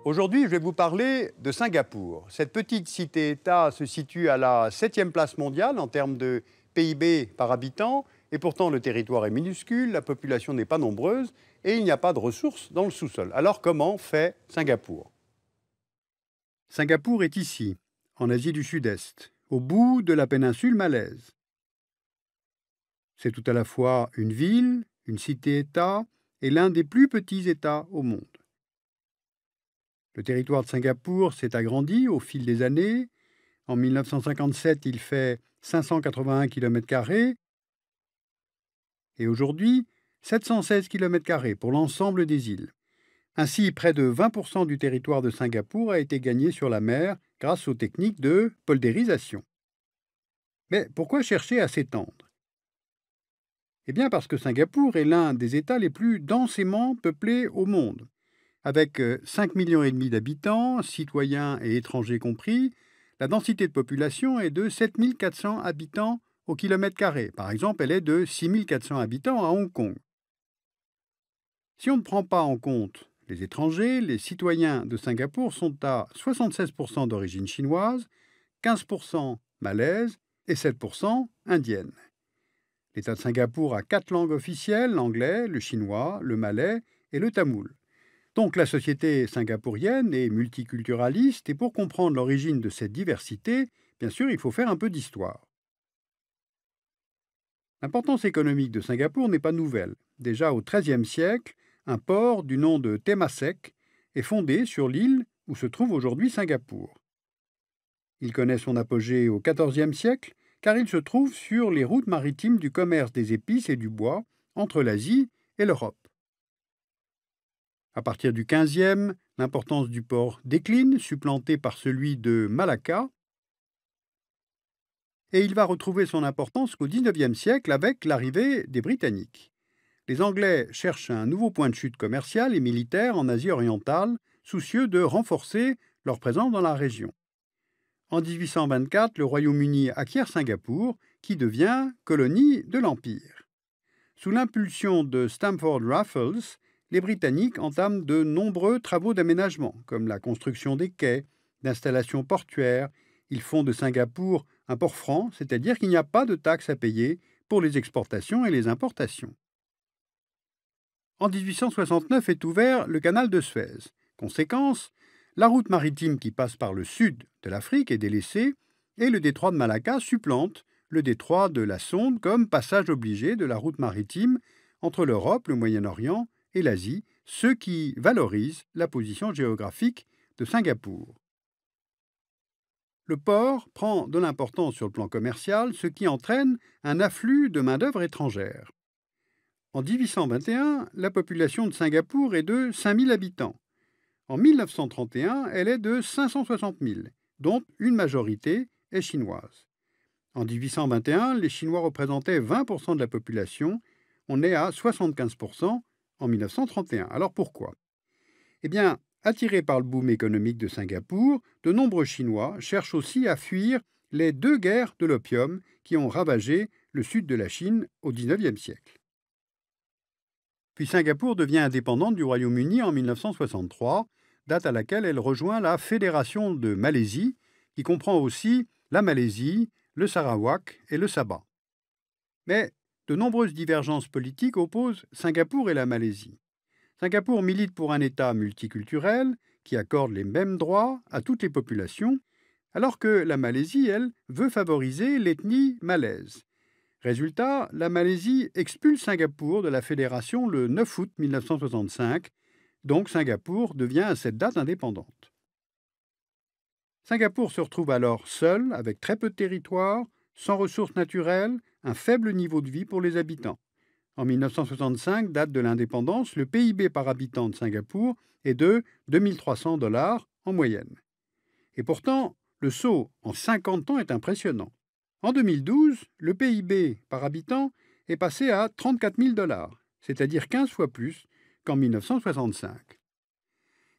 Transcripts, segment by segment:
Aujourd'hui, je vais vous parler de Singapour. Cette petite cité-État se situe à la 7e place mondiale en termes de PIB par habitant, et pourtant le territoire est minuscule, la population n'est pas nombreuse, et il n'y a pas de ressources dans le sous-sol. Alors comment fait Singapour? Singapour est ici, en Asie du Sud-Est, au bout de la péninsule malaise. C'est tout à la fois une ville, une cité-État et l'un des plus petits États au monde. Le territoire de Singapour s'est agrandi au fil des années. En 1957, il fait 581 km² et aujourd'hui 716 km² pour l'ensemble des îles. Ainsi, près de 20% du territoire de Singapour a été gagné sur la mer grâce aux techniques de poldérisation. Mais pourquoi chercher à s'étendre? Eh bien parce que Singapour est l'un des États les plus densément peuplés au monde. Avec 5,5 millions d'habitants, citoyens et étrangers compris, la densité de population est de 7 400 habitants au kilomètre carré. Par exemple, elle est de 6 400 habitants à Hong Kong. Si on ne prend pas en compte les étrangers, les citoyens de Singapour sont à 76% d'origine chinoise, 15% malaise et 7% indienne. L'État de Singapour a 4 langues officielles, l'anglais, le chinois, le malais et le tamoul. Donc la société singapourienne est multiculturaliste et pour comprendre l'origine de cette diversité, bien sûr, il faut faire un peu d'histoire. L'importance économique de Singapour n'est pas nouvelle. Déjà au XIIIe siècle, un port du nom de Temasek est fondé sur l'île où se trouve aujourd'hui Singapour. Il connaît son apogée au XIVe siècle car il se trouve sur les routes maritimes du commerce des épices et du bois entre l'Asie et l'Europe. À partir du XVe, l'importance du port décline, supplantée par celui de Malacca, et il va retrouver son importance qu'au XIXe siècle avec l'arrivée des Britanniques. Les Anglais cherchent un nouveau point de chute commercial et militaire en Asie orientale, soucieux de renforcer leur présence dans la région. En 1824, le Royaume-Uni acquiert Singapour, qui devient colonie de l'Empire. Sous l'impulsion de Stamford Raffles, les Britanniques entament de nombreux travaux d'aménagement, comme la construction des quais, d'installations portuaires. Ils font de Singapour un port franc, c'est-à-dire qu'il n'y a pas de taxes à payer pour les exportations et les importations. En 1869 est ouvert le canal de Suez. Conséquence, la route maritime qui passe par le sud de l'Afrique est délaissée et le détroit de Malacca supplante le détroit de la Sonde comme passage obligé de la route maritime entre l'Europe, le Moyen-Orient et l'Asie, ce qui valorise la position géographique de Singapour. Le port prend de l'importance sur le plan commercial, ce qui entraîne un afflux de main-d'œuvre étrangère. En 1821, la population de Singapour est de 5 000 habitants. En 1931, elle est de 560 000, dont une majorité est chinoise. En 1821, les Chinois représentaient 20% de la population. On est à 75% en 1931. Alors pourquoi? Eh bien, attirés par le boom économique de Singapour, de nombreux Chinois cherchent aussi à fuir les 2 guerres de l'opium qui ont ravagé le sud de la Chine au XIXe siècle. Puis Singapour devient indépendante du Royaume-Uni en 1963, date à laquelle elle rejoint la Fédération de Malaisie, qui comprend aussi la Malaisie, le Sarawak et le Sabah. Mais de nombreuses divergences politiques opposent Singapour et la Malaisie. Singapour milite pour un État multiculturel qui accorde les mêmes droits à toutes les populations, alors que la Malaisie, elle, veut favoriser l'ethnie malaise. Résultat, la Malaisie expulse Singapour de la fédération le 9 août 1965, donc Singapour devient à cette date indépendante. Singapour se retrouve alors seul, avec très peu de territoire, sans ressources naturelles, un faible niveau de vie pour les habitants. En 1965, date de l'indépendance, le PIB par habitant de Singapour est de 2 300 $ en moyenne. Et pourtant, le saut en 50 ans est impressionnant. En 2012, le PIB par habitant est passé à 34 000 $, c'est-à-dire 15 fois plus qu'en 1965.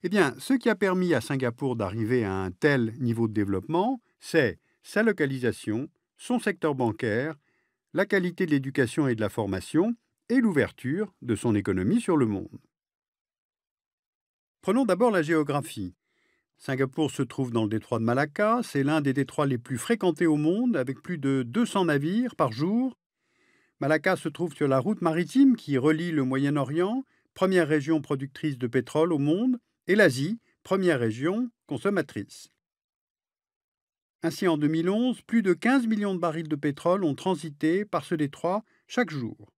Eh bien, ce qui a permis à Singapour d'arriver à un tel niveau de développement, c'est sa localisation, son secteur bancaire, la qualité de l'éducation et de la formation et l'ouverture de son économie sur le monde. Prenons d'abord la géographie. Singapour se trouve dans le détroit de Malacca, c'est l'un des détroits les plus fréquentés au monde, avec plus de 200 navires par jour. Malacca se trouve sur la route maritime qui relie le Moyen-Orient, première région productrice de pétrole au monde, et l'Asie, première région consommatrice. Ainsi, en 2011, plus de 15 millions de barils de pétrole ont transité par ce détroit chaque jour.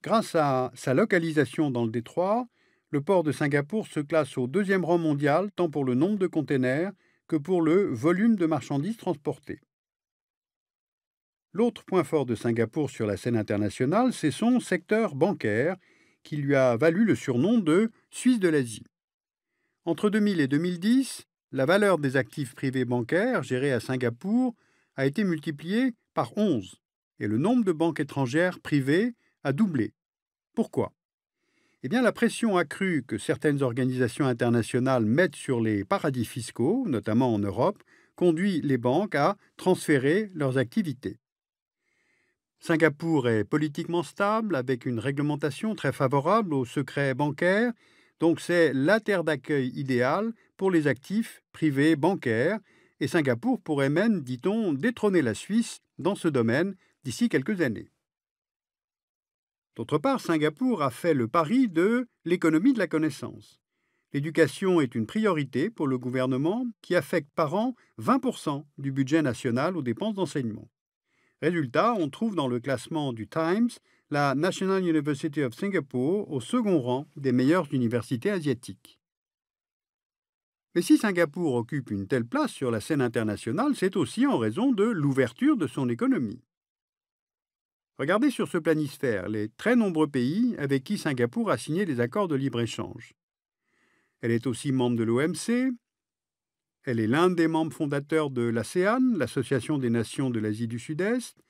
Grâce à sa localisation dans le détroit, le port de Singapour se classe au deuxième rang mondial tant pour le nombre de containers que pour le volume de marchandises transportées. L'autre point fort de Singapour sur la scène internationale, c'est son secteur bancaire, qui lui a valu le surnom de Suisse de l'Asie. Entre 2000 et 2010, la valeur des actifs privés bancaires gérés à Singapour a été multipliée par 11 et le nombre de banques étrangères privées a doublé. Pourquoi ? Eh bien, la pression accrue que certaines organisations internationales mettent sur les paradis fiscaux, notamment en Europe, conduit les banques à transférer leurs activités. Singapour est politiquement stable, avec une réglementation très favorable au secret bancaire, donc c'est la terre d'accueil idéale pour les actifs privés bancaires, et Singapour pourrait même, dit-on, détrôner la Suisse dans ce domaine d'ici quelques années. D'autre part, Singapour a fait le pari de l'économie de la connaissance. L'éducation est une priorité pour le gouvernement qui affecte par an 20% du budget national aux dépenses d'enseignement. Résultat, on trouve dans le classement du Times la National University of Singapore au second rang des meilleures universités asiatiques. Mais si Singapour occupe une telle place sur la scène internationale, c'est aussi en raison de l'ouverture de son économie. Regardez sur ce planisphère les très nombreux pays avec qui Singapour a signé des accords de libre-échange. Elle est aussi membre de l'OMC, elle est l'un des membres fondateurs de l'ASEAN, l'Association des nations de l'Asie du Sud-Est,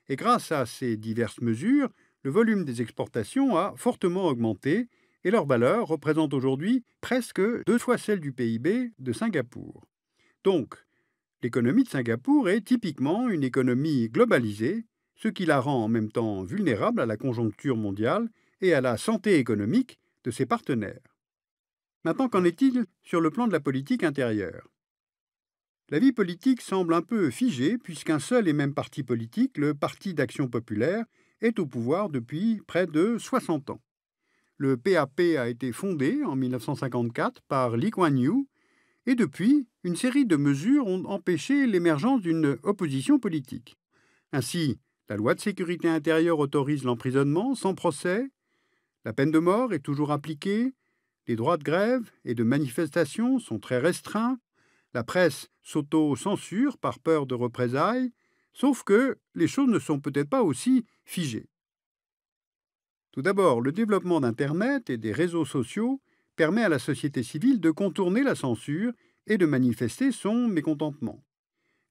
et grâce à ces diverses mesures, le volume des exportations a fortement augmenté et leur valeur représente aujourd'hui presque 2 fois celle du PIB de Singapour. Donc, l'économie de Singapour est typiquement une économie globalisée, ce qui la rend en même temps vulnérable à la conjoncture mondiale et à la santé économique de ses partenaires. Maintenant, qu'en est-il sur le plan de la politique intérieure ? La vie politique semble un peu figée puisqu'un seul et même parti politique, le Parti d'Action populaire, est au pouvoir depuis près de 60 ans. Le PAP a été fondé en 1954 par Lee Kuan Yew et depuis, une série de mesures ont empêché l'émergence d'une opposition politique. Ainsi, la loi de sécurité intérieure autorise l'emprisonnement sans procès, la peine de mort est toujours appliquée, les droits de grève et de manifestation sont très restreints, la presse s'auto-censure par peur de représailles, sauf que les choses ne sont peut-être pas aussi figées. Tout d'abord, le développement d'Internet et des réseaux sociaux permet à la société civile de contourner la censure et de manifester son mécontentement.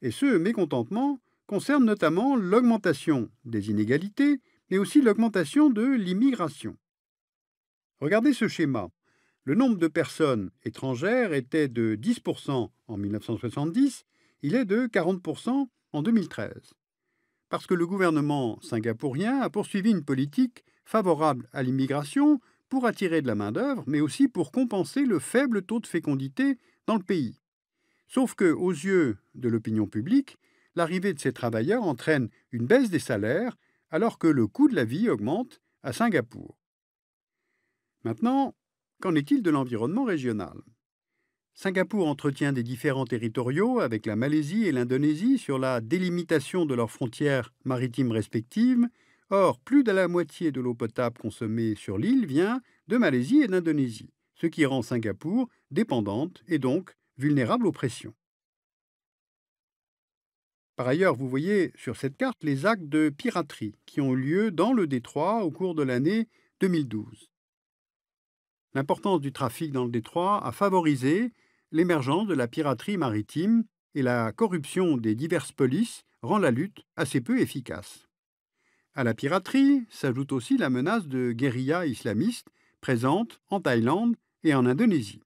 Et ce mécontentement concerne notamment l'augmentation des inégalités, mais aussi l'augmentation de l'immigration. Regardez ce schéma. Le nombre de personnes étrangères était de 10% en 1970, il est de 40% en 2013. Parce que le gouvernement singapourien a poursuivi une politique favorable à l'immigration pour attirer de la main-d'œuvre, mais aussi pour compenser le faible taux de fécondité dans le pays. Sauf que, aux yeux de l'opinion publique, l'arrivée de ces travailleurs entraîne une baisse des salaires, alors que le coût de la vie augmente à Singapour. Maintenant, qu'en est-il de l'environnement régional ? Singapour entretient des différends territoriaux avec la Malaisie et l'Indonésie sur la délimitation de leurs frontières maritimes respectives. Or, plus de la moitié de l'eau potable consommée sur l'île vient de Malaisie et d'Indonésie, ce qui rend Singapour dépendante et donc vulnérable aux pressions. Par ailleurs, vous voyez sur cette carte les actes de piraterie qui ont eu lieu dans le détroit au cours de l'année 2012. L'importance du trafic dans le détroit a favorisé l'émergence de la piraterie maritime et la corruption des diverses polices rend la lutte assez peu efficace. À la piraterie s'ajoute aussi la menace de guérillas islamistes présentes en Thaïlande et en Indonésie.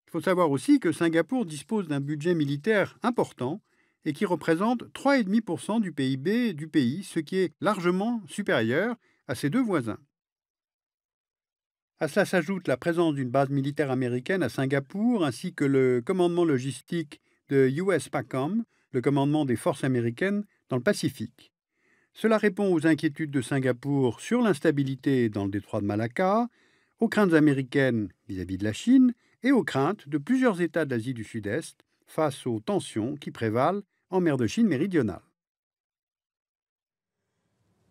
Il faut savoir aussi que Singapour dispose d'un budget militaire important et qui représente 3,5% du PIB du pays, ce qui est largement supérieur à ses deux voisins. À cela s'ajoute la présence d'une base militaire américaine à Singapour, ainsi que le commandement logistique de USPACOM, le commandement des forces américaines dans le Pacifique. Cela répond aux inquiétudes de Singapour sur l'instabilité dans le détroit de Malacca, aux craintes américaines vis-à-vis de la Chine et aux craintes de plusieurs États d'Asie du Sud-Est face aux tensions qui prévalent en mer de Chine méridionale.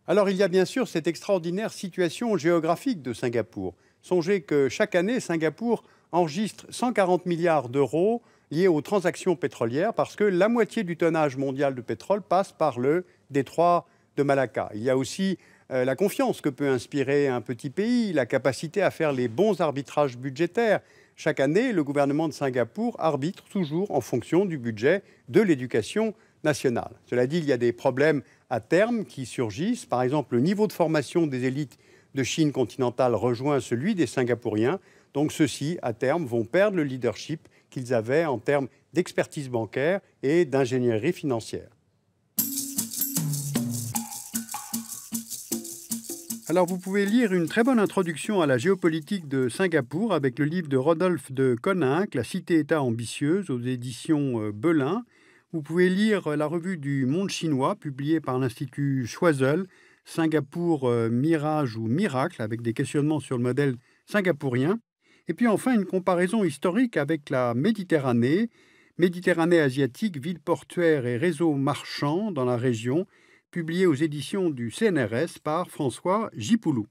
Alors il y a bien sûr cette extraordinaire situation géographique de Singapour. Songez que chaque année, Singapour enregistre 140 milliards d'euros liés aux transactions pétrolières parce que la moitié du tonnage mondial de pétrole passe par le détroit de Malacca. Il y a aussi la confiance que peut inspirer un petit pays, la capacité à faire les bons arbitrages budgétaires. Chaque année, le gouvernement de Singapour arbitre toujours en fonction du budget de l'éducation nationale. Cela dit, il y a des problèmes à terme qui surgissent. Par exemple, le niveau de formation des élites de Chine continentale rejoint celui des Singapouriens. Donc ceux-ci, à terme, vont perdre le leadership qu'ils avaient en termes d'expertise bancaire et d'ingénierie financière. Alors vous pouvez lire une très bonne introduction à la géopolitique de Singapour avec le livre de Rodolphe de Coninck, La cité-État ambitieuse, aux éditions Belin. Vous pouvez lire la revue du Monde chinois, publiée par l'Institut Choiseul, Singapour Mirage ou Miracle, avec des questionnements sur le modèle singapourien. Et puis enfin, une comparaison historique avec la Méditerranée asiatique, ville portuaire et réseau marchand dans la région, publiée aux éditions du CNRS par François Gipoulou.